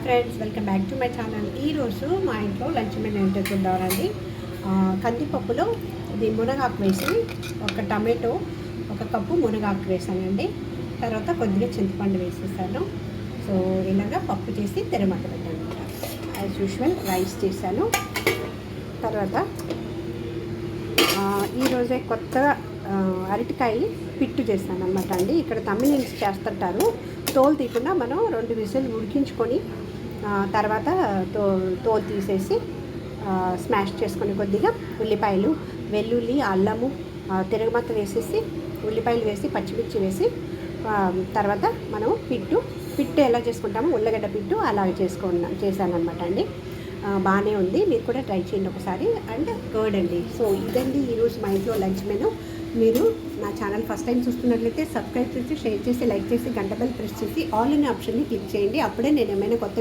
Friends, welcome back to my channel. ఈరోజు మా ఇంట్లో లంచ్ మెనూ ఏంటో చూద్దామండి. కందిపప్పులో ఇది మునగాకు వేసి, ఒక టమాటో, ఒక కప్పు మునగాకు వేసానండి. తర్వాత కొద్దిగా చింతపండు వేసేసాను. సో ఇలాగా పప్పు చేసి తెరమట పెట్టాను. యాజ్ యూజువల్ రైస్ చేశాను. తర్వాత ఈరోజే కొత్తగా అరటికాయ పిట్టు చేశాను అనమాట అండి. ఇక్కడ తమిళన్స్ చేస్తుంటారు. తోలు తీయకుండా మనం 2 విజిల్ ఉడికించుకొని తర్వాత తోలు తీసేసి స్మాష్ చేసుకొని కొద్దిగా ఉల్లిపాయలు, వెల్లుల్లి, అల్లము, తిరగమత్త వేసేసి, ఉల్లిపాయలు వేసి, పచ్చిమిర్చి వేసి, తర్వాత మనం పిట్టు ఎలా చేసుకుంటామో ఉల్లగడ్డ పిట్టు అలాగే చేశాను అనమాట అండి. బాగానే ఉంది. మీరు కూడా ట్రై చేయండి ఒకసారి. అండ్ కర్డ్ అండి. సో ఇదండి ఈరోజు మా ఇంట్లో లంచ్ మెనూ. మీరు నా ఛానల్ ఫస్ట్ టైం చూస్తున్నట్లయితే సబ్స్క్రైబ్ చేసి, షేర్ చేసి, లైక్ చేసి, గంట బెల్ ప్రెస్ చేసి ఆల్ అనే ఆప్షన్ని క్లిక్ చేయండి. అప్పుడే నేను ఏమైనా కొత్త